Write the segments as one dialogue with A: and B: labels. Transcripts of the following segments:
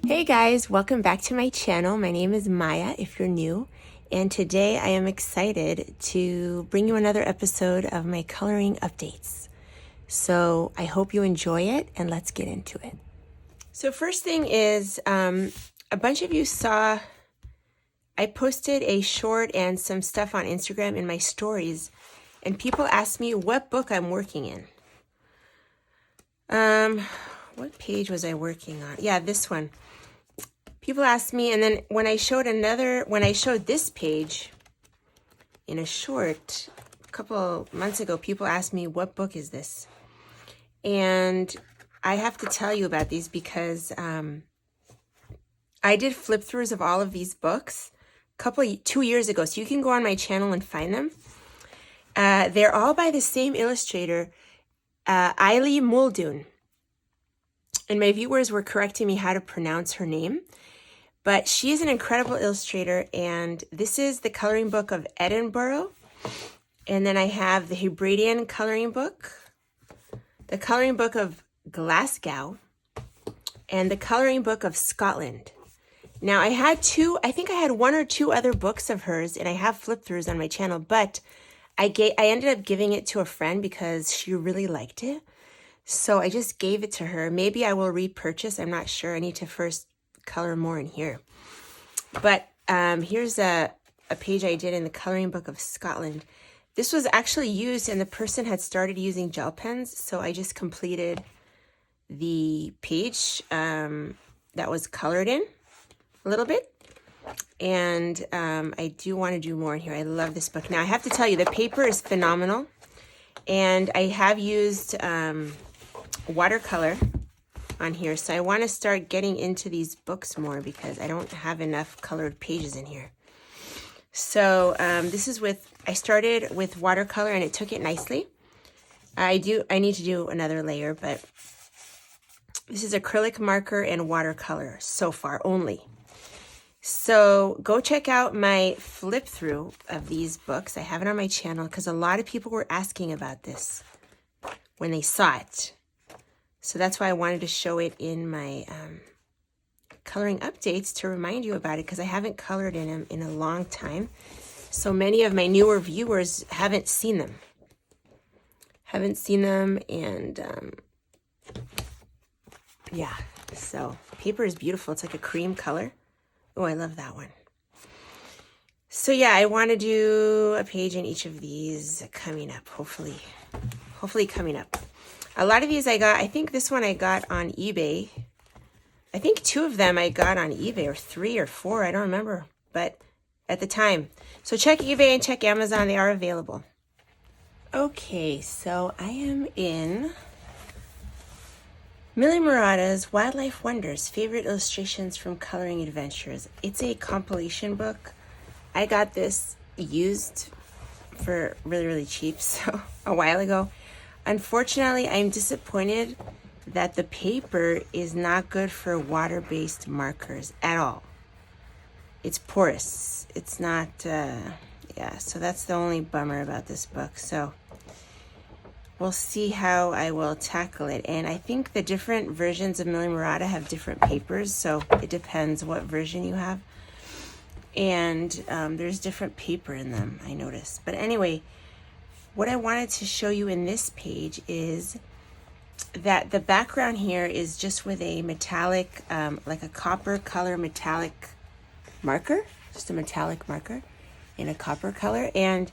A: Hey guys, welcome back to my channel. My name is Maya if you're new, and today I am excited to bring you another episode of my coloring updates. So I hope you enjoy it, and let's get into it. So first thing is, a bunch of you saw I posted a short and some stuff on Instagram in my stories, and people asked me what book I'm working in. What page was I working on? Yeah, this one. People asked me, and then when I showed this page in a short a couple months ago, people asked me, what book is this? And I have to tell you about these because I did flip throughs of all of these books 2 years ago. So you can go on my channel and find them. They're all by the same illustrator, Eilidh Muldoon. And my viewers were correcting me how to pronounce her name. But she is an incredible illustrator, and this is the coloring book of Edinburgh. And then I have the Hebridean coloring book, the coloring book of Glasgow, and the coloring book of Scotland. Now I think I had one or two other books of hers, and I have flip throughs on my channel, but I ended up giving it to a friend because she really liked it. So I just gave it to her. Maybe I will repurchase. I'm not sure. I need to first color more in here. But here's a page I did in the coloring book of Scotland. This was actually used, and the person had started using gel pens, so I just completed the page that was colored in a little bit. And I do want to do more in here. I love this book. Now I have to tell you, the paper is phenomenal, and I have used watercolor on here, so I want to start getting into these books more because I don't have enough colored pages in here. So I started with watercolor, and it took it nicely. I need to do another layer, but this is acrylic marker and watercolor so far only. So go check out my flip through of these books. I have it on my channel because a lot of people were asking about this when they saw it. So that's why I wanted to show it in my coloring updates to remind you about it, because I haven't colored in them in a long time. So many of my newer viewers haven't seen them. And yeah, so paper is beautiful. It's like a cream color. Oh, I love that one. So yeah, I want to do a page in each of these coming up, hopefully coming up. A lot of these I think this one I got on eBay. I think 2 of them I got on eBay, or 3 or 4, I don't remember, but at the time. So check eBay and check Amazon, they are available. Okay, so I am in Millie Murata's Wildlife Wonders, Favorite Illustrations from Coloring Adventures. It's a compilation book. I got this used for really, really cheap, so a while ago. Unfortunately, I'm disappointed that the paper is not good for water-based markers at all. It's porous. It's not, so that's the only bummer about this book. So we'll see how I will tackle it. And I think the different versions of Millie Murata have different papers, so it depends what version you have. And there's different paper in them, I noticed. But anyway, what I wanted to show you in this page is that the background here is just with a metallic, like a copper color metallic marker, just a metallic marker in a copper color. And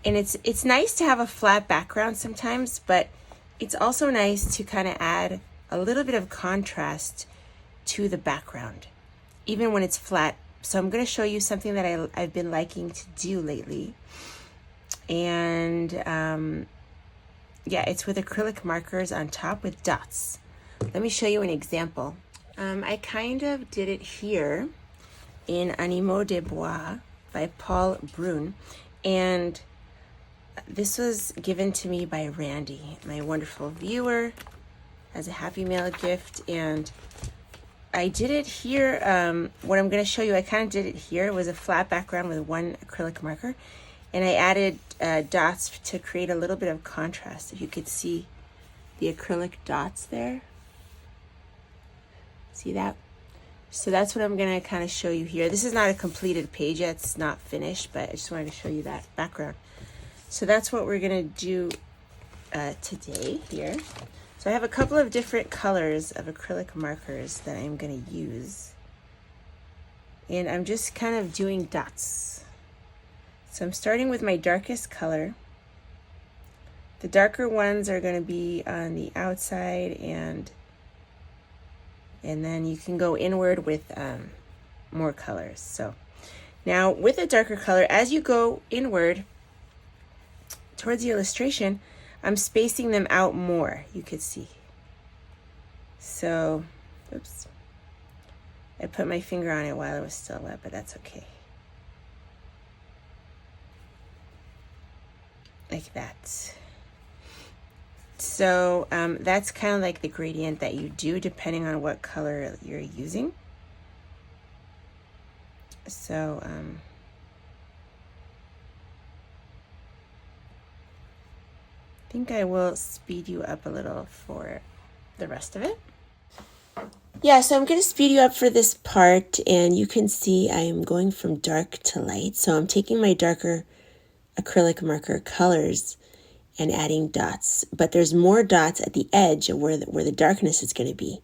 A: it's nice to have a flat background sometimes, but it's also nice to kind of add a little bit of contrast to the background, even when it's flat. So I'm going to show you something that I've been liking to do lately. And yeah, it's with acrylic markers on top with dots. Let me show you an example. I kind of did it here in Animaux de Bois by Paul Brun, and this was given to me by Randy, my wonderful viewer, as a Happy Mail gift. And I did it here. What I'm going to show you, I kind of did it here. It was a flat background with one acrylic marker, and I added dots to create a little bit of contrast. If you could see the acrylic dots there. See that? So that's what I'm going to kind of show you here. This is not a completed page yet. It's not finished, but I just wanted to show you that background. So that's what we're going to do today here. So I have a couple of different colors of acrylic markers that I'm going to use. And I'm just kind of doing dots. So I'm starting with my darkest color. The darker ones are going to be on the outside, and then you can go inward with more colors. So now with a darker color, as you go inward towards the illustration, I'm spacing them out more, you could see. So, oops. I put my finger on it while it was still wet, but that's okay. Like that. So that's kind of like the gradient that you do depending on what color you're using. So I think I will speed you up a little for the rest of it. Yeah, so I'm going to speed you up for this part, and you can see I'm going from dark to light. So I'm taking my darker acrylic marker colors and adding dots, but there's more dots at the edge of where the darkness is going to be,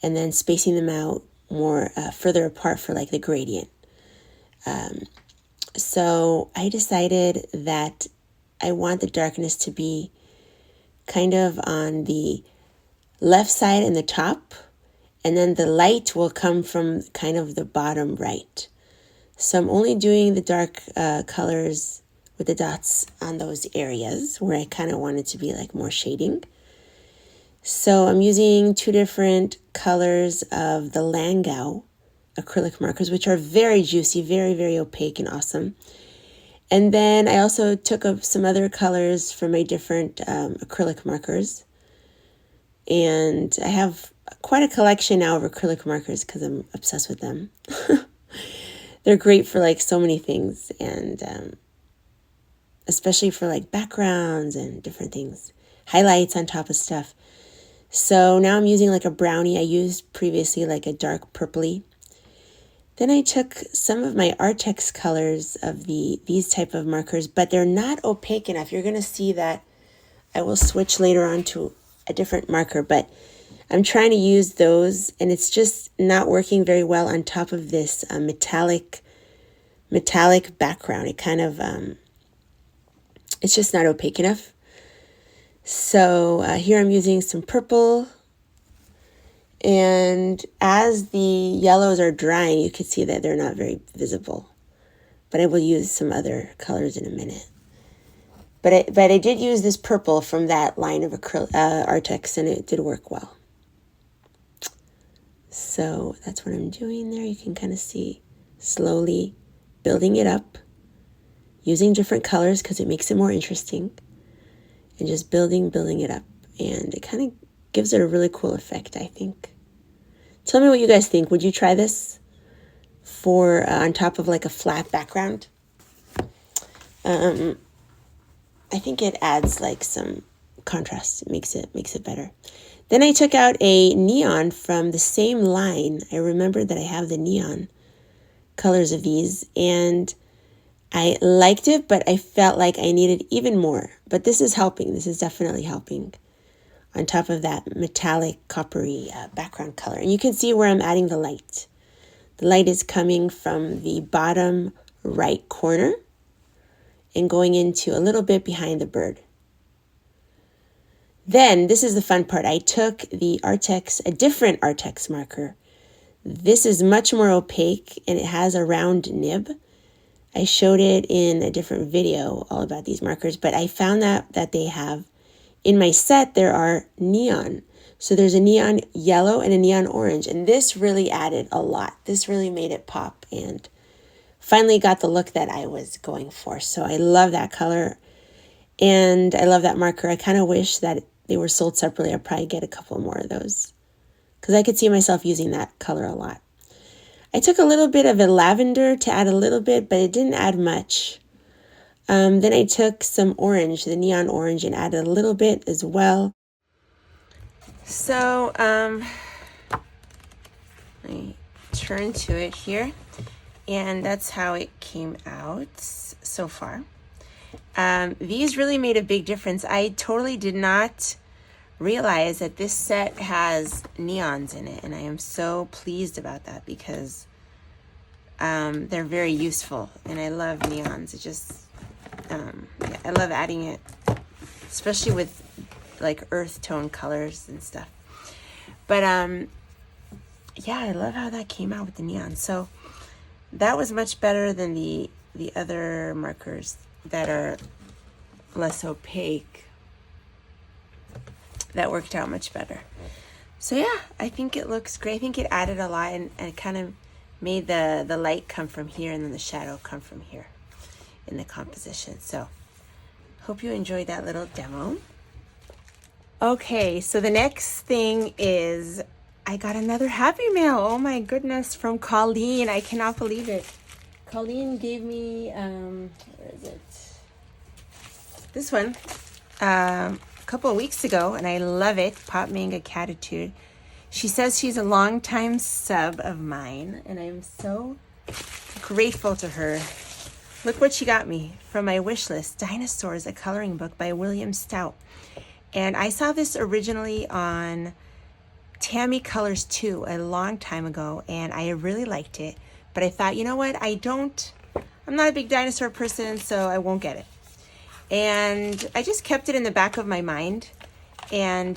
A: and then spacing them out more further apart for like the gradient. So I decided that I want the darkness to be kind of on the left side and the top, and then the light will come from kind of the bottom right. So I'm only doing the dark colors with the dots on those areas where I kind of want it to be like more shading. So I'm using two different colors of the Langau acrylic markers, which are very juicy, very, very opaque and awesome. And then I also took up some other colors for my different acrylic markers. And I have quite a collection now of acrylic markers because I'm obsessed with them. They're great for like so many things, and especially for like backgrounds and different things, highlights on top of stuff. So now I'm using like a brownie. I used previously like a dark purpley. Then I took some of my Arrtx colors of these type of markers, but they're not opaque enough. You're going to see that I will switch later on to a different marker, but I'm trying to use those, and it's just not working very well on top of this metallic background. It kind of it's just not opaque enough. So here I'm using some purple, and as the yellows are drying, you can see that they're not very visible, but I will use some other colors in a minute. But I did use this purple from that line of Arrtx, and it did work well. So that's what I'm doing there. You can kind of see slowly building it up, using different colors because it makes it more interesting, and just building it up. And it kind of gives it a really cool effect, I think. Tell me what you guys think. Would you try this for on top of like a flat background? I think it adds like some contrast. It makes it better. Then I took out a neon from the same line. I remembered that I have the neon colors of these, and I liked it, but I felt like I needed even more. But this is helping. This is definitely helping on top of that metallic coppery background color. And you can see where I'm adding the light. The light is coming from the bottom right corner and going into a little bit behind the bird. Then, this is the fun part. I took the Arrtx, a different Arrtx marker. This is much more opaque, and it has a round nib. I showed it in a different video all about these markers, but I found that they have, in my set, there are neon. So there's a neon yellow and a neon orange, and this really added a lot. This really made it pop and finally got the look that I was going for. So I love that color, and I love that marker. I kind of wish that they were sold separately. I'd probably get a couple more of those because I could see myself using that color a lot. I took a little bit of a lavender to add a little bit, but it didn't add much. Then I took some orange, the neon orange, and added a little bit as well. So, let me turn to it here, and that's how it came out so far. These really made a big difference. I totally did not realize that this set has neons in it, and I am so pleased about that because they're very useful, and I love neons. It just yeah, I love adding it, especially with like earth tone colors and stuff. But yeah, I love how that came out with the neon. So that was much better than the other markers that are less opaque. That worked out much better. So yeah, I think it looks great. I think it added a lot, and it kind of made the light come from here and then the shadow come from here in the composition. So hope you enjoyed that little demo. Okay, so the next thing is I got another Happy Mail. Oh my goodness, from Colleen. I cannot believe it. Colleen gave me, where is it? This one a couple of weeks ago, and I love it. Pop Manga Catitude. She says she's a longtime sub of mine, and I'm so grateful to her. Look what she got me from my wish list. Dinosaurs, a coloring book by William Stout. And I saw this originally on Tammy Colors 2 a long time ago, and I really liked it. But I thought, you know what? I'm not a big dinosaur person, so I won't get it. And I just kept it in the back of my mind. And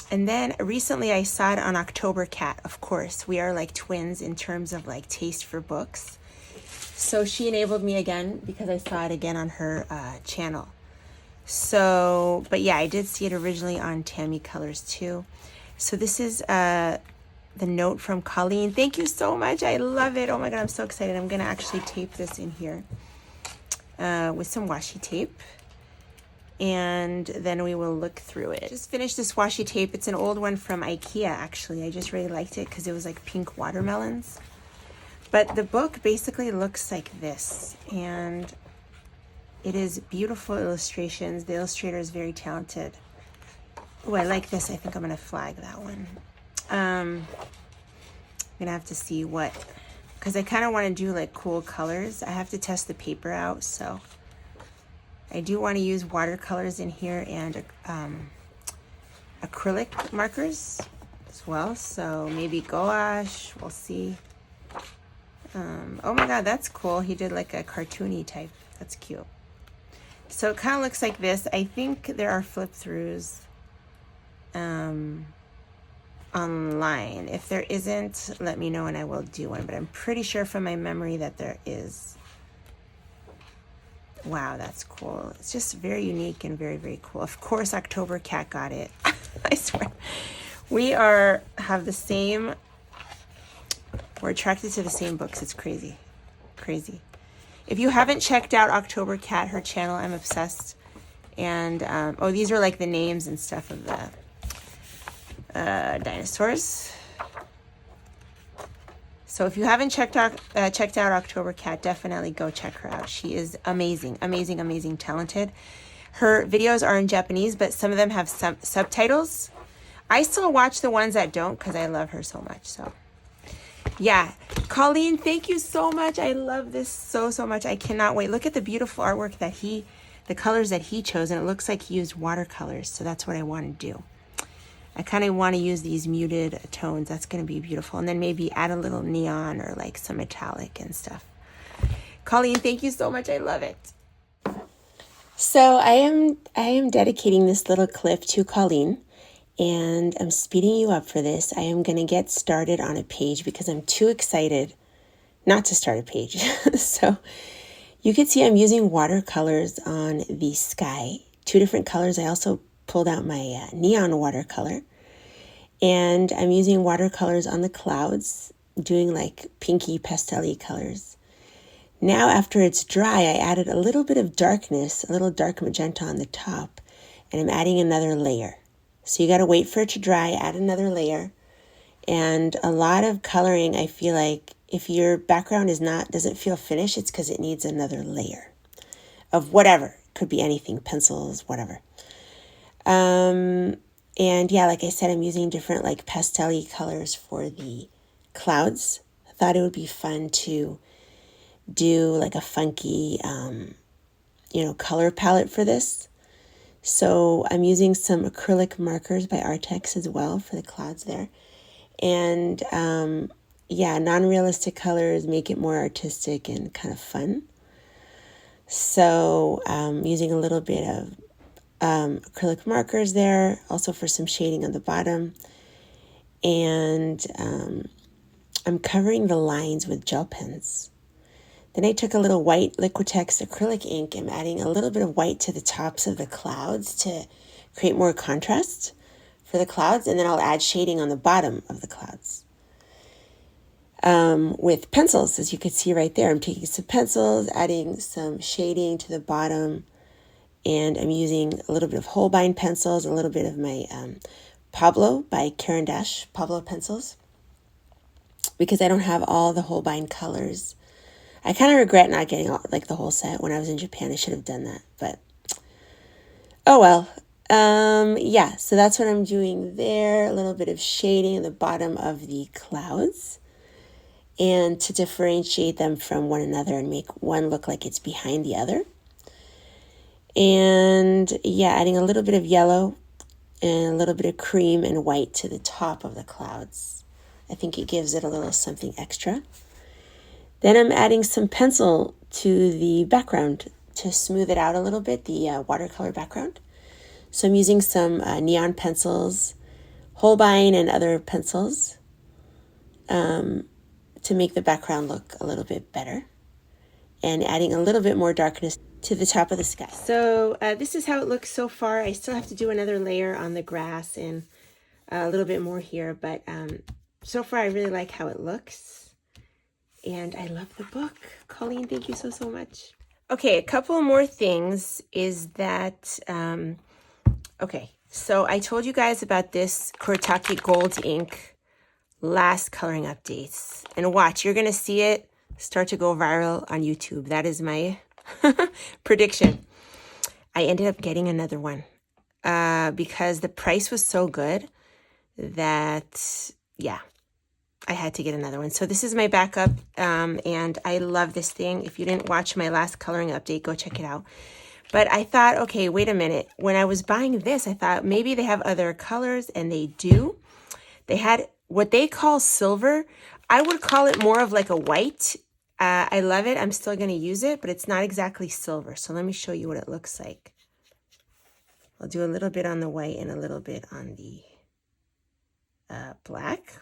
A: then recently I saw it on October Cat, of course. We are like twins in terms of like taste for books. So she enabled me again because I saw it again on her channel. So, but yeah, I did see it originally on Tammy Colors too. So this is the note from Colleen. Thank you so much. I love it. Oh my God, I'm so excited. I'm going to actually tape this in here with some washi tape. And then we will look through it. Just finished this washi tape. It's an old one from IKEA, actually. I just really liked it because it was like pink watermelons. But the book basically looks like this. And it is beautiful illustrations. The illustrator is very talented. Oh, I like this. I think I'm going to flag that one. I'm going to have to see what, because I kind of want to do like cool colors. I have to test the paper out, so I do want to use watercolors in here and acrylic markers as well. So maybe gouache, we'll see. Oh my God, that's cool. He did like a cartoony type. That's cute. So it kind of looks like this. I think there are flip throughs online. If there isn't, let me know and I will do one. But I'm pretty sure from my memory that there is. Wow, that's cool. It's just very unique and very, very cool. Of course, October Cat got it. I swear. We have the same, we're attracted to the same books. It's crazy. Crazy. If you haven't checked out October Cat, her channel, I'm obsessed. And, oh, these are like the names and stuff of the dinosaurs. So if you haven't checked out October Cat, definitely go check her out. She is amazing, amazing, amazing, talented. Her videos are in Japanese, but some of them have some subtitles. I still watch the ones that don't because I love her so much. So yeah, Colleen, thank you so much. I love this so, so much. I cannot wait. Look at the beautiful artwork that the colors that he chose, and it looks like he used watercolors. So that's what I want to do. I kind of want to use these muted tones. That's going to be beautiful. And then maybe add a little neon or like some metallic and stuff. Colleen, thank you so much. I love it. So I am dedicating this little clip to Colleen, and I'm speeding you up for this. I am going to get started on a page because I'm too excited not to start a page. So you can see I'm using watercolors on the sky, 2 different colors. I also pulled out my neon watercolor, and I'm using watercolors on the clouds, doing like pinky pastel-y colors. Now after it's dry, I added a little bit of darkness, a little dark magenta on the top, and I'm adding another layer. So you got to wait for it to dry, add another layer. And a lot of coloring, I feel like if your background doesn't feel finished, it's because it needs another layer of whatever. Could be anything, pencils, whatever. And yeah, like I said, I'm using different like pastel-y colors for the clouds. I thought it would be fun to do like a funky, color palette for this. So I'm using some acrylic markers by Arrtx as well for the clouds there. And non-realistic colors make it more artistic and kind of fun. So using a little bit of acrylic markers there, also for some shading on the bottom. And I'm covering the lines with gel pens. Then I took a little white Liquitex acrylic ink and adding a little bit of white to the tops of the clouds to create more contrast for the clouds. And then I'll add shading on the bottom of the clouds. With pencils, as you can see right there, I'm taking some pencils, adding some shading to the bottom. And I'm using a little bit of Holbein pencils, a little bit of my Pablo by Caran d'Ache Pablo pencils. Because I don't have all the Holbein colors. I kind of regret not getting the whole set. When I was in Japan, I should have done that, but oh well. So that's what I'm doing there. A little bit of shading at the bottom of the clouds, and to differentiate them from one another and make one look like it's behind the other. And adding a little bit of yellow and a little bit of cream and white to the top of the clouds. I think it gives it a little something extra. Then I'm adding some pencil to the background to smooth it out a little bit, the watercolor background. So I'm using some neon pencils, Holbein and other pencils to make the background look a little bit better. And adding a little bit more darkness to the top of the sky. So this is how it looks so far. I still have to do another layer on the grass and a little bit more here, but so far I really like how it looks. And I love the book. Colleen, thank you so, so much. Okay, a couple more things is that, so I told you guys about this Kuratake Gold ink last coloring updates. And watch, you're going to see it start to go viral on YouTube. That is my prediction. I ended up getting another one because the price was so good that, I had to get another one. So this is my backup, and I love this thing. If you didn't watch my last coloring update, go check it out. But I thought, okay, wait a minute. When I was buying this, I thought maybe they have other colors, and they do. They had what they call silver. I would call it more of like a white. I love it. I'm still going to use it, but it's not exactly silver. So let me show you what it looks like. I'll do a little bit on the white and a little bit on the black.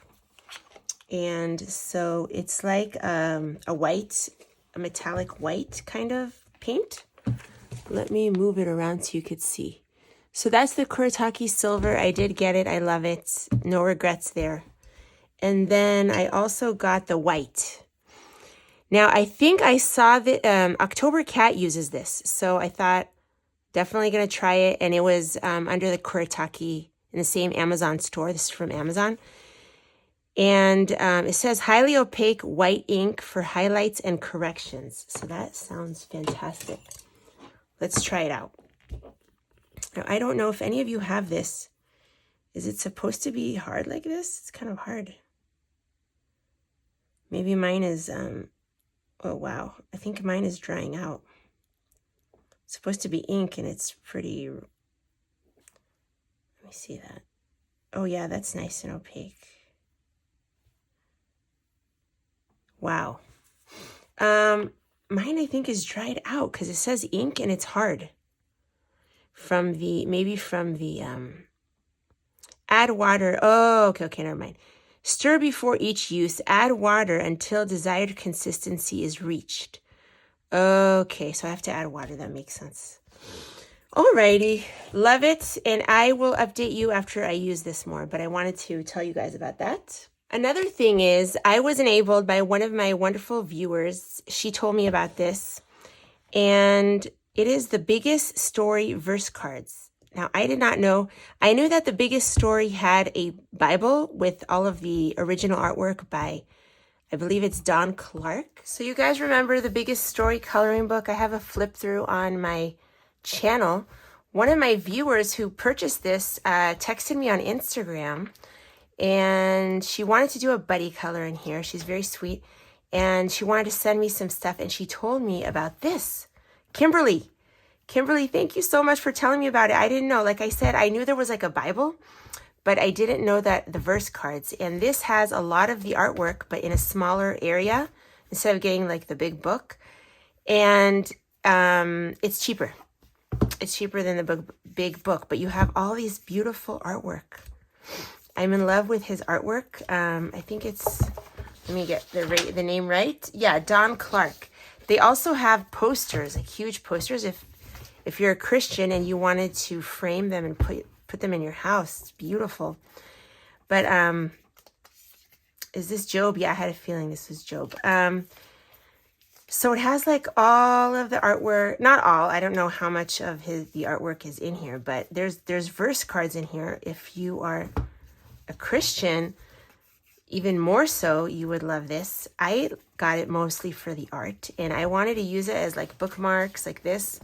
A: And so it's like a metallic white kind of paint. Let me move it around so you could see. So that's the Kuratake silver. I did get it. I love it. No regrets there. And then I also got the white. Now, I think I saw that October Cat uses this. So I thought definitely going to try it. And it was under the Kuratake in the same Amazon store. This is from Amazon. And it says highly opaque white ink for highlights and corrections. So that sounds fantastic. Let's try it out. Now, I don't know if any of you have this. Is it supposed to be hard like this? It's kind of hard. Maybe mine is, oh wow. I think mine is drying out. It's supposed to be ink and it's pretty, let me see that. Oh yeah, that's nice and opaque. Wow. Mine, I think, is dried out because it says ink and it's hard. Maybe from the, add water. Oh, okay, never mind. Stir before each use. Add water until desired consistency is reached. Okay, so I have to add water. That makes sense. Alrighty, love it. And I will update you after I use this more, but I wanted to tell you guys about that. Another thing is I was enabled by one of my wonderful viewers. She told me about this, and it is the Biggest Story verse cards. Now, I did not know. I knew that the Biggest Story had a Bible with all of the original artwork by, I believe it's Don Clark. So you guys remember the Biggest Story coloring book? I have a flip through on my channel. One of my viewers who purchased this texted me on Instagram And she wanted to do a buddy color in here. She's very sweet. And she wanted to send me some stuff, and she told me about this. Kimberly, thank you so much for telling me about it. I didn't know. Like I said, I knew there was like a Bible, but I didn't know that the verse cards. And this has a lot of the artwork, but in a smaller area instead of getting like the big book. And it's cheaper. It's cheaper than the big book, but you have all these beautiful artwork. I'm in love with his artwork. I think it's, let me get the name right. Yeah, Don Clark. They also have posters, like huge posters. If you're a Christian and you wanted to frame them and put them in your house, it's beautiful. But is this Job? Yeah, I had a feeling this was Job. So it has like all of the artwork, not all, I don't know how much of the artwork is in here, but there's verse cards in here. If you are a Christian, even more so, you would love this. I got it mostly for the art, and I wanted to use it as like bookmarks like this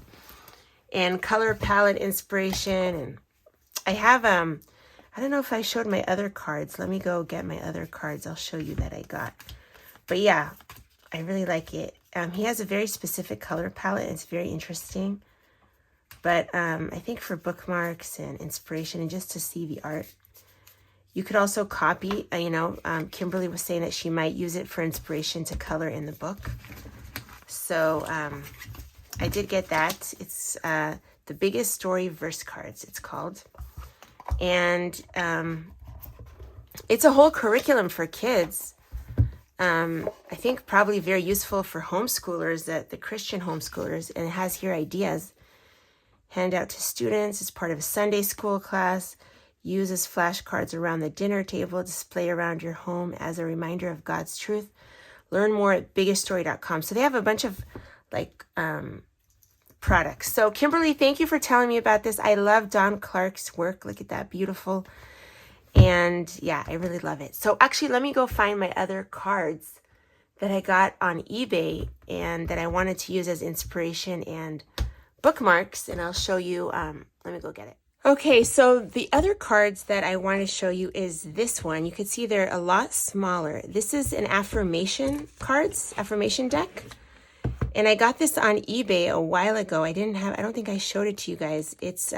A: and color palette inspiration. And I have, I don't know if I showed my other cards. Let me go get my other cards. I'll show you that I got. But yeah, I really like it. He has a very specific color palette. It's very interesting. But I think for bookmarks and inspiration and just to see the art, you could also copy, Kimberly was saying that she might use it for inspiration to color in the book. So I did get that. It's the Biggest Story Verse Cards, it's called. And it's a whole curriculum for kids. I think probably very useful for homeschoolers, the Christian homeschoolers, and it has here ideas. Hand out to students as part of a Sunday school class. Use as flashcards around the dinner table. Display around your home as a reminder of God's truth. Learn more at biggeststory.com. So they have a bunch of like products. So Kimberly, thank you for telling me about this. I love Don Clark's work. Look at that, beautiful. And yeah, I really love it. So actually, let me go find my other cards that I got on eBay and that I wanted to use as inspiration and bookmarks. And I'll show you, let me go get it. Okay, so the other cards that I want to show you is this one. You can see they're a lot smaller. This is an affirmation deck. And I got this on eBay a while ago. I don't think I showed it to you guys. It's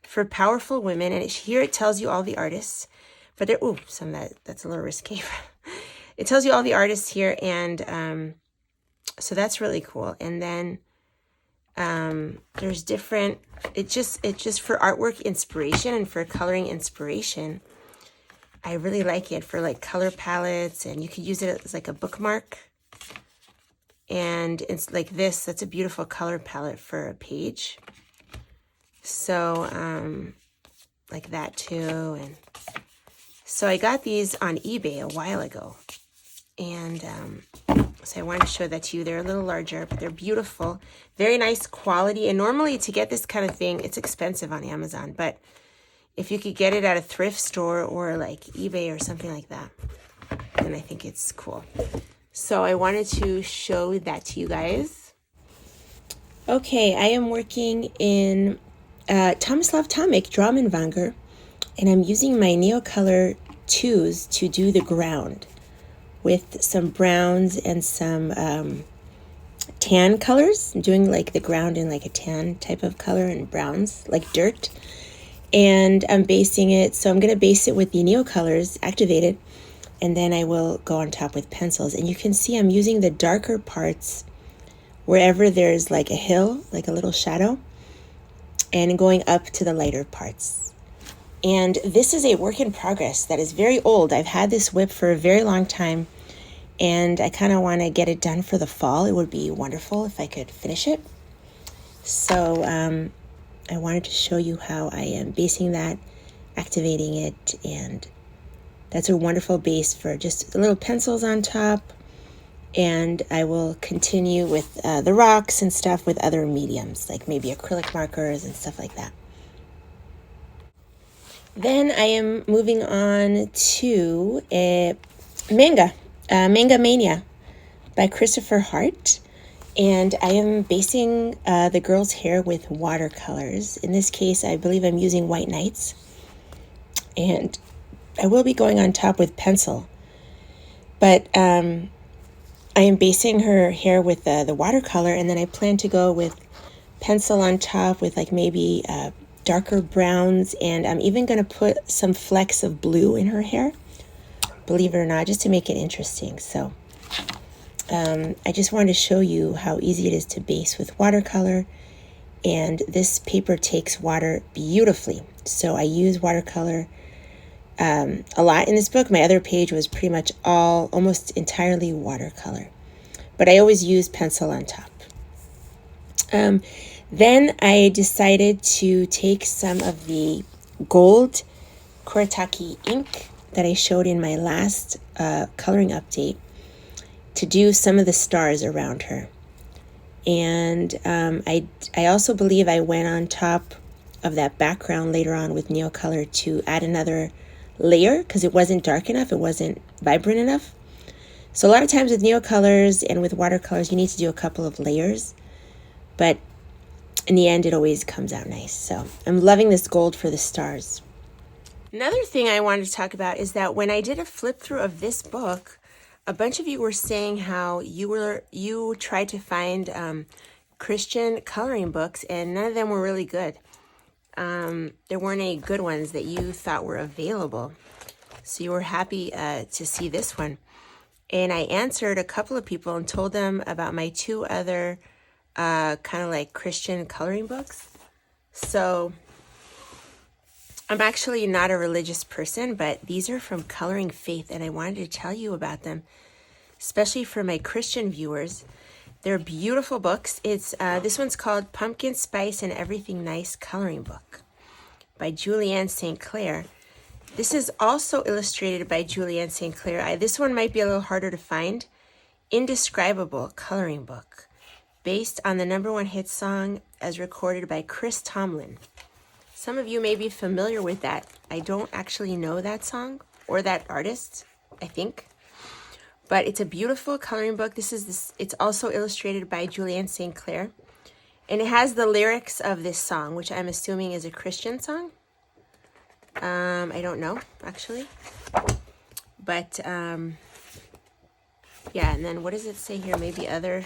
A: for powerful women, and here it tells you all the artists. But there, some of that's a little risky. It tells you all the artists here, and so that's really cool. And then there's different, it's just for artwork inspiration and for coloring inspiration. I really like it for like color palettes, and you could use it as like a bookmark. And it's like this, that's a beautiful color palette for a page. So like that too. And so I got these on eBay a while ago, and so I wanted to show that to you. They're a little larger, but they're beautiful. Very nice quality. And normally to get this kind of thing, it's expensive on Amazon. But if you could get it at a thrift store or like eBay or something like that, then I think it's cool. So I wanted to show that to you guys. Okay, I am working in Tomislav Tomic Dramenwanger, and I'm using my Neocolor 2s to do the ground with some browns and some tan colors. I'm doing like the ground in like a tan type of color and browns, like dirt. And I'm basing it, so I'm going to base it with the Neocolors activated, and then I will go on top with pencils. And you can see I'm using the darker parts wherever there's like a hill, like a little shadow, and going up to the lighter parts. And this is a work in progress that is very old. I've had this whip for a very long time, and I kind of want to get it done for the fall. It would be wonderful if I could finish it. So I wanted to show you how I am basing that, activating it, and that's a wonderful base for just little pencils on top. And I will continue with the rocks and stuff with other mediums, like maybe acrylic markers and stuff like that. Then I am moving on to Manga Mania by Christopher Hart. And I am basing the girl's hair with watercolors. In this case, I believe I'm using White Nights. And I will be going on top with pencil, but I am basing her hair with the watercolor, and then I plan to go with pencil on top with like maybe darker browns, and I'm even going to put some flecks of blue in her hair, believe it or not, just to make it interesting. So I just wanted to show you how easy it is to base with watercolor, and this paper takes water beautifully. So I use watercolor a lot in this book. My other page was pretty much almost entirely watercolor, but I always use pencil on top. Then I decided to take some of the gold Kuratake ink that I showed in my last coloring update to do some of the stars around her. And I also believe I went on top of that background later on with Neocolor to add another layer because it wasn't dark enough, it wasn't vibrant enough. So a lot of times with Neocolors and with watercolors, you need to do a couple of layers, but in the end, it always comes out nice. So I'm loving this gold for the stars. Another thing I wanted to talk about is that when I did a flip through of this book, a bunch of you were saying how you tried to find Christian coloring books, and none of them were really good. There weren't any good ones that you thought were available. So you were happy to see this one. And I answered a couple of people and told them about my two other kind of like Christian coloring books. So I'm actually not a religious person, but these are from Coloring Faith, and I wanted to tell you about them, especially for my Christian viewers. They're beautiful books. It's this one's called Pumpkin Spice and Everything Nice Coloring Book by Julianne St. Clair. This is also illustrated by Julianne St. Clair. This one might be a little harder to find. Indescribable Coloring Book, based on the #1 hit song as recorded by Chris Tomlin. Some of you may be familiar with that. I don't actually know that song or that artist, I think. But it's a beautiful coloring book. It's also illustrated by Julianne St. Clair. And it has the lyrics of this song, which I'm assuming is a Christian song. I don't know, actually. But, yeah, and then what does it say here? Maybe other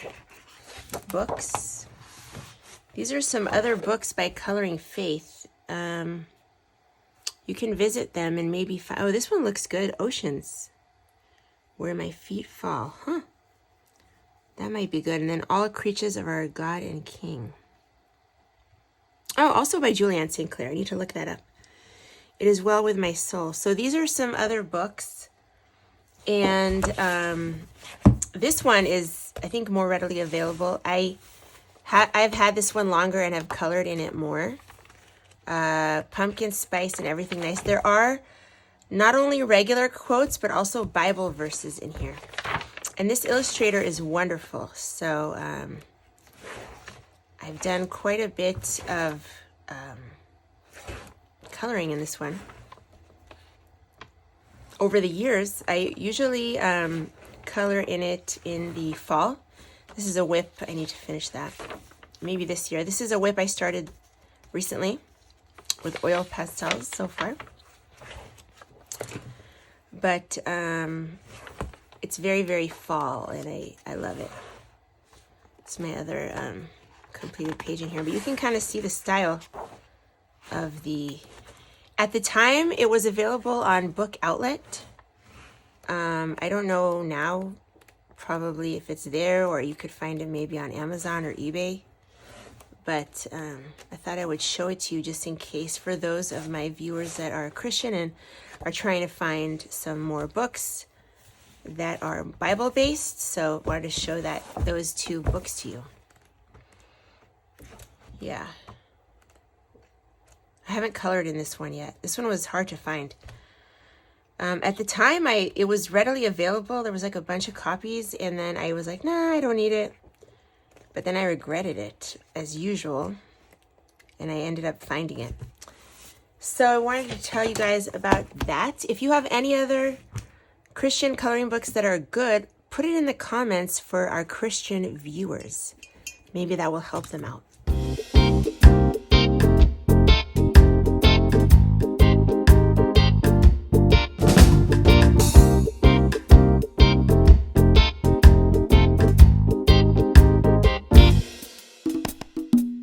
A: books. These are some other books by Coloring Faith. You can visit them and maybe find... Oh, this one looks good. Oceans, Where My Feet Fall. Huh. That might be good. And then All Creatures of Our God and King. Oh, also by Julianne St. Clair. I need to look that up. It Is Well With My Soul. So these are some other books. And this one is, I think, more readily available. I've had this one longer and have colored in it more. Pumpkin Spice and Everything Nice. There are not only regular quotes, but also Bible verses in here. And this illustrator is wonderful. So I've done quite a bit of coloring in this one. Over the years, I usually color in it in the fall. This is a whip. I need to finish that. Maybe this year. This is a whip I started recently with oil pastels so far. But it's very, very fall, and I love it. It's my other completed page in here. But you can kind of see the style of the... At the time, it was available on Book Outlet. I don't know now, probably if it's there, or you could find it maybe on Amazon or eBay. But I thought I would show it to you just in case for those of my viewers that are Christian and are trying to find some more books that are Bible-based. So I wanted to show those two books to you. Yeah. I haven't colored in this one yet. This one was hard to find. At the time, it was readily available. There was like a bunch of copies, and then I was like, nah, I don't need it. But then I regretted it, as usual, and I ended up finding it. So I wanted to tell you guys about that. If you have any other Christian coloring books that are good, put it in the comments for our Christian viewers. Maybe that will help them out.